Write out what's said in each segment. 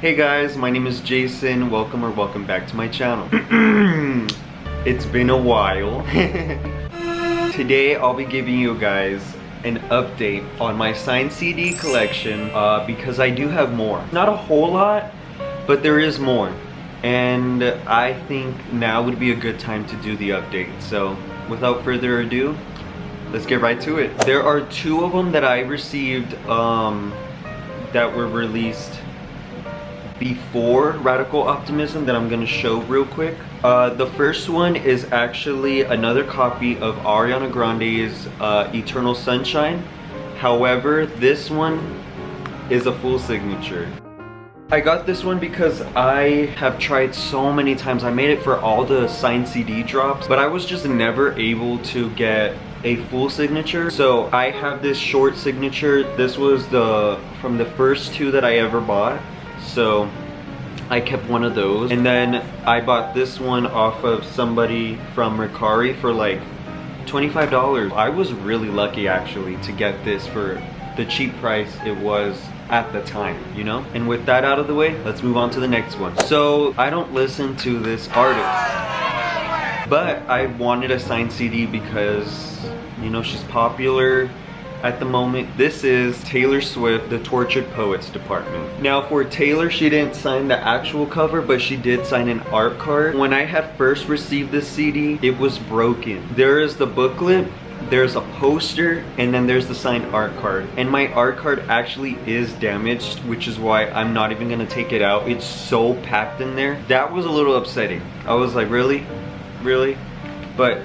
Hey guys, my name is Jason. Welcome back to my channel. It's been a while. Today I'll be giving you guys an update on my signed CD collection because I do have more. Not a whole lot, but there is more. And I think now would be a good time to do the update. So without further ado, let's get right to it. There are two of them that I received that were released before Radical Optimism that I'm gonna show real quick. The first one is actually another copy of Ariana Grande's Eternal Sunshine. However, this one is a full signature. I got this one because I have tried so many times. I made it for all the signed CD drops, but I was just never able to get a full signature. So I have this short signature. This was from the first two that I ever bought. So I kept one of those, and then I bought this one off of somebody from Mercari for like $25. I was really lucky actually to get this for the cheap price it was at the time, you know? And with that out of the way, let's move on to the next one. So I don't listen to this artist, but I wanted a signed CD because, you know, she's popular at the moment. This is Taylor Swift, the Tortured Poets Department. Now for Taylor, she didn't sign the actual cover, but she did sign an art card. When I had first received this CD, it was broken. There is the booklet, there's a poster, and then there's the signed art card. And my art card actually is damaged, which is why I'm not even gonna take it out. It's so packed in there. That was a little upsetting. I was like, really? Really? But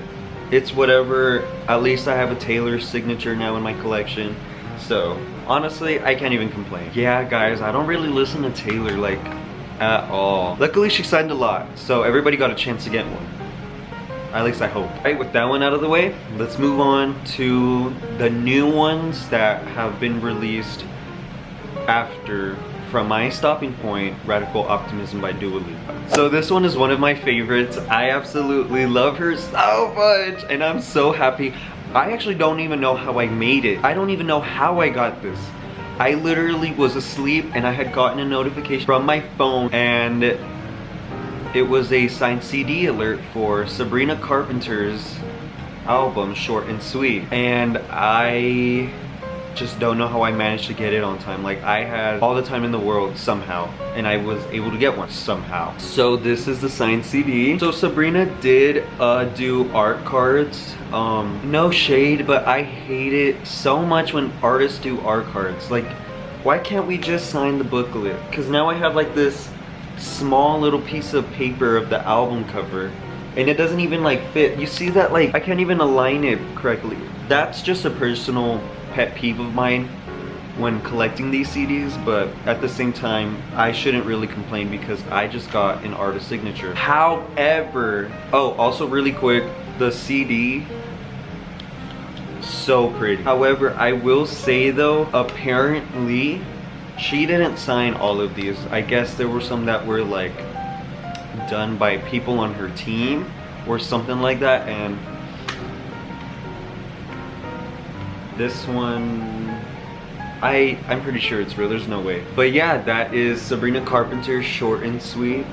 it's whatever. At least I have a Taylor signature now in my collection. So honestly, I can't even complain. Yeah guys, I don't really listen to Taylor like at all. Luckily she signed a lot, so everybody got a chance to get one. At least I hope. Alright, with that one out of the way, let's move on to the new ones that have been released after From My Stopping Point, Radical Optimism by Dua Lipa. So this one is one of my favorites. I absolutely love her so much, and I'm so happy. I actually don't even know how I made it. I don't even know how I got this. I literally was asleep and I had gotten a notification from my phone, and it was a signed CD alert for Sabrina Carpenter's album, Short and Sweet. And I just don't know how I managed to get it on time. Like, I had all the time in the world somehow, and I was able to get one somehow. So this is the signed CD. So Sabrina did do art cards. No shade, but I hate it so much when artists do art cards. Like, why can't we just sign the booklet? Because now I have like this small little piece of paper of the album cover, and it doesn't even like fit. You see that? Like, I can't even align it correctly. That's just a personal pet peeve of mine when collecting these CDs, but at the same time, I shouldn't really complain because I just got an artist signature. However, oh, also really quick, the CD, so pretty. However, I will say though, apparently she didn't sign all of these. I guess there were some that were like done by people on her team or something like that, and this one, I'm pretty sure it's real. There's no way. But yeah, that is Sabrina Carpenter's Short and Sweet.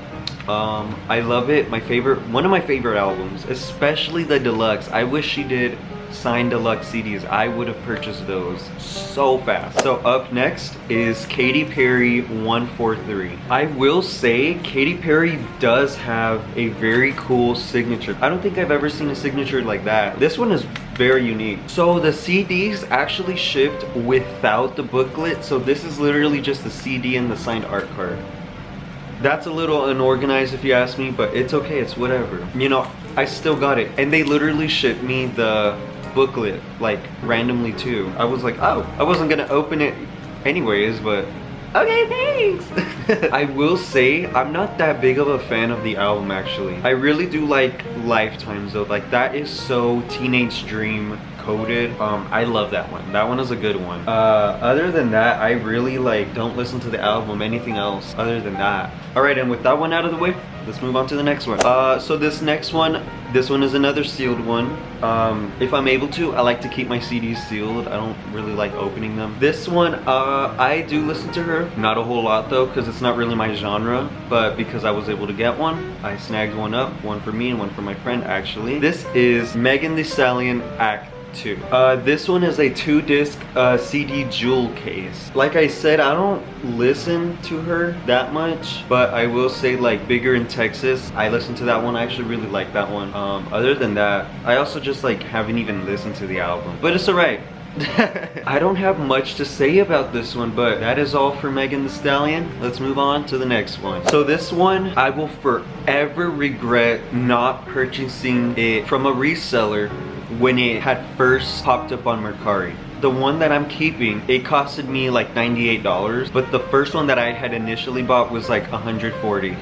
I love it. One of my favorite albums, especially the deluxe. I wish she did signed deluxe CDs. I would have purchased those so fast. So up next is Katy Perry 143. I will say Katy Perry does have a very cool signature. I don't think I've ever seen a signature like that. This one is very unique. So the CDs actually shipped without the booklet. So this is literally just the CD and the signed art card. That's a little unorganized if you ask me, but it's okay, it's whatever. You know, I still got it. And they literally shipped me the booklet like randomly too. I was like, oh, I wasn't gonna open it anyways, but okay, thanks. I will say I'm not that big of a fan of the album actually. I really do like Lifetimes though. Like, that is so Teenage Dream coded. I love that one. That one is a good one. Other than that, I really like don't listen to the album, anything else other than that. Alright, and with that one out of the way, let's move on to the next one. So this next one, this one is another sealed one. If I'm able to, I like to keep my CDs sealed. I don't really like opening them. This one, I do listen to her. Not a whole lot though, because it's not really my genre. But because I was able to get one, I snagged one up. One for me and one for my friend, actually. This is Megan Thee Stallion Act 2. This one is a 2-disc CD jewel case. Like I said, I don't listen to her that much, but I will say, like, Bigger in Texas, I listened to that one. I actually really like that one. Other than that, I also just like haven't even listened to the album, but it's alright. I don't have much to say about this one, but that is all for Megan Thee Stallion. Let's move on to the next one. So this one, I will forever regret not purchasing it from a reseller when it had first popped up on Mercari. The one that I'm keeping, it costed me like $98, but the first one that I had initially bought was like $140.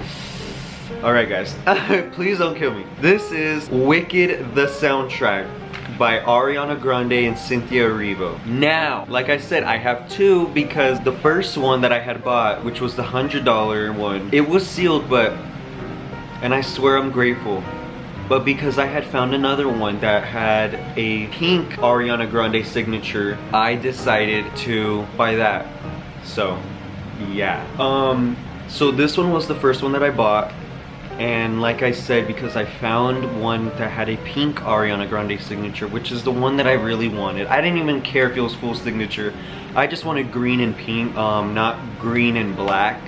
Alright guys, please don't kill me. This is Wicked the Soundtrack by Ariana Grande and Cynthia Erivo. Now, like I said, I have two because the first one that I had bought, which was the $100 one, it was sealed, and I swear I'm grateful. But because I had found another one that had a pink Ariana Grande signature, I decided to buy that. So, yeah. So this one was the first one that I bought. And like I said, because I found one that had a pink Ariana Grande signature, which is the one that I really wanted. I didn't even care if it was full signature. I just wanted green and pink, not green and black.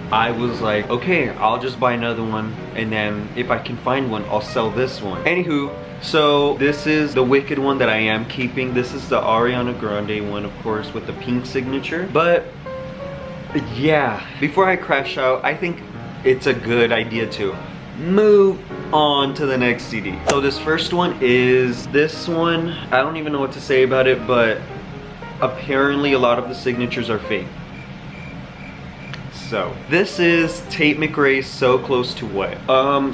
I was like, okay, I'll just buy another one, and then if I can find one, I'll sell this one. Anywho, so this is the Wicked one that I am keeping. This is the Ariana Grande one, of course, with the pink signature. But yeah, before I crash out, I think it's a good idea to move on to the next CD. So this first one is this one. I don't even know what to say about it, but apparently a lot of the signatures are fake. So this is Tate McRae's So Close to Wet.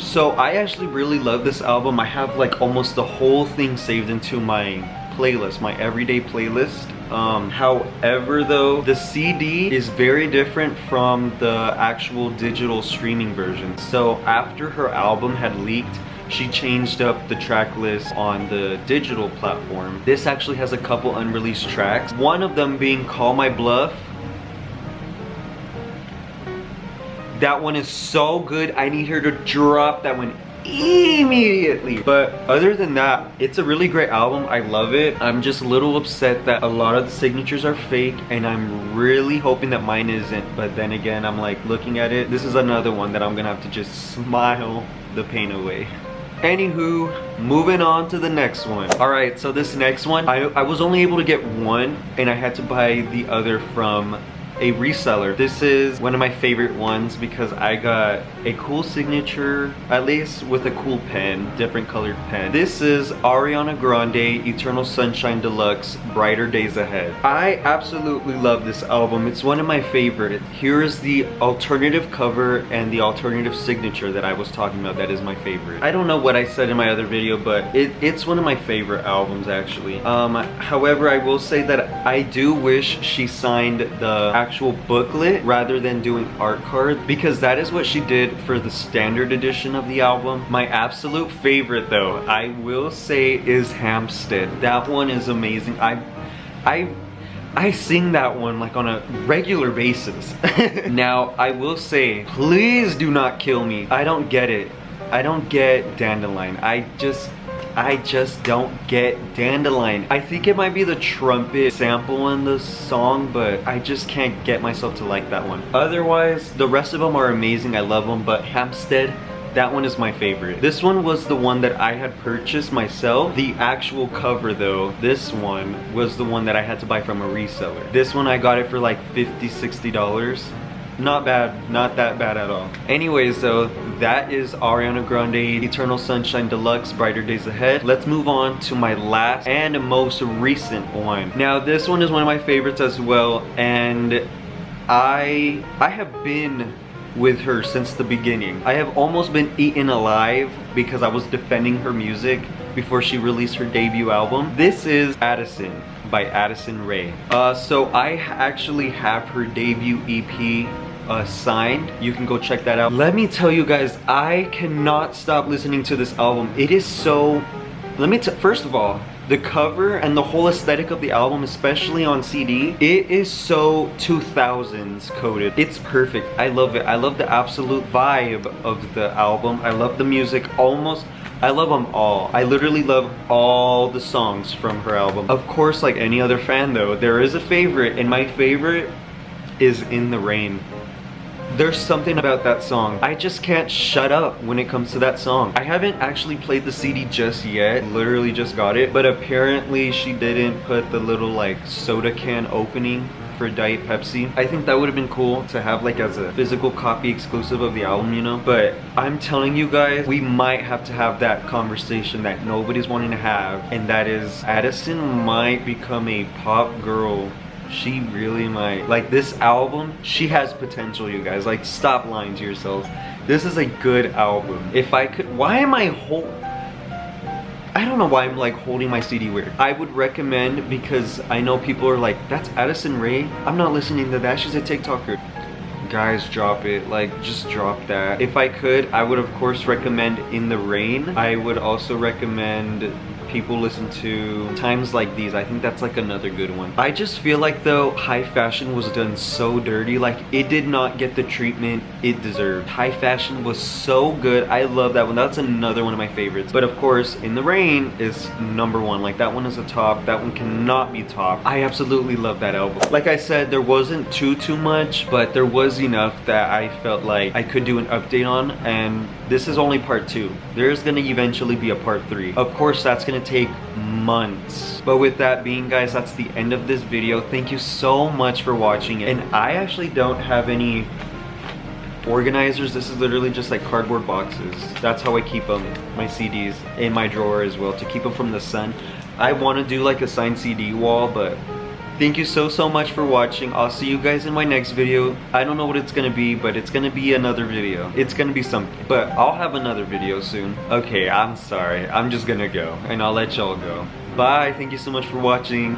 So I actually really love this album. I have like almost the whole thing saved into my playlist, my everyday playlist. However though, the CD is very different from the actual digital streaming version. So after her album had leaked, she changed up the track list on the digital platform. This actually has a couple unreleased tracks, one of them being Call My Bluff. That one is so good. I need her to drop that one immediately. But other than that, it's a really great album. I love it. I'm just a little upset that a lot of the signatures are fake, and I'm really hoping that mine isn't. But then again, I'm like looking at it. This is another one that I'm gonna have to just smile the pain away. Anywho, moving on to the next one. Alright, so this next one, I was only able to get one, and I had to buy the other from a reseller. This is one of my favorite ones because I got a cool signature, at least with a cool pen, different colored pen. This is Ariana Grande Eternal Sunshine Deluxe Brighter Days Ahead. I absolutely love this album. It's one of my favorite. Here is the alternative cover and the alternative signature that I was talking about. That is my favorite. I don't know what I said in my other video, but it's one of my favorite albums actually. However, I will say that I do wish she signed the actual booklet rather than doing art cards, because that is what she did for the standard edition of the album. My absolute favorite though, I will say, is Hampstead. That one is amazing. I sing that one like on a regular basis. Now I will say, please do not kill me. I don't get it. I don't get Dandelion. I just don't get Dandelion. I think it might be the trumpet sample in the song, but I just can't get myself to like that one. Otherwise, the rest of them are amazing. I love them, but Hampstead, that one is my favorite. This one was the one that I had purchased myself. The actual cover though, this one was the one that I had to buy from a reseller. This one I got it for like $50, $60. Not bad, not that bad at all. Anyways though, that is Ariana Grande Eternal Sunshine Deluxe Brighter Days Ahead. Let's move on to my last and most recent one. Now this one is one of my favorites as well, and I have been with her since the beginning. I have almost been eaten alive because I was defending her music before she released her debut album. This is Addison by Addison Rae. So I actually have her debut EP signed. You can go check that out. Let me tell you guys, I cannot stop listening to this album. It is so, first of all, the cover and the whole aesthetic of the album, especially on CD, it is so 2000s coded. It's perfect. I love it. I love the absolute vibe of the album. I love the music. I love them all. I literally love all the songs from her album. Of course, like any other fan though, there is a favorite, and my favorite is In the Rain. There's something about that song. I just can't shut up when it comes to that song. I haven't actually played the CD just yet. Literally just got it. But apparently she didn't put the little like soda can opening for Diet Pepsi. I think that would have been cool to have like as a physical copy exclusive of the album, you know? But I'm telling you guys, we might have to have that conversation that nobody's wanting to have. And that is, Addison might become a pop girl. She really might. Like, this album, she has potential, you guys. Like, stop lying to yourselves. This is a good album. If I could, why am I I don't know why I'm like holding my CD weird. I would recommend, because I know people are like, that's Addison Rae? I'm not listening to that, she's a TikToker. Guys, drop it. Like, just drop that. If I could, I would of course recommend In the Rain. I would also recommend people listen to Times Like These. I think that's like another good one. I just feel like though High Fashion was done so dirty. Like, it did not get the treatment it deserved. High Fashion was so good. I love that one. That's another one of my favorites. But of course, In the Rain is #1. Like, that one is a top. That one cannot be topped. I absolutely love that album. Like I said, there wasn't too much, but there was enough that I felt like I could do an update on, and this is only part 2. There's gonna eventually be a part 3. Of course, that's gonna take months. But with that being, guys, that's the end of this video. Thank you so much for watching it. And I actually don't have any organizers. This is literally just like cardboard boxes. That's how I keep them, my CDs, in my drawer as well, to keep them from the sun. I want to do like a signed CD wall, but thank you so much for watching. I'll see you guys in my next video. I don't know what it's gonna be, but it's gonna be another video. It's gonna be something, but I'll have another video soon. Okay, I'm sorry. I'm just gonna go, and I'll let y'all go. Bye. Thank you so much for watching.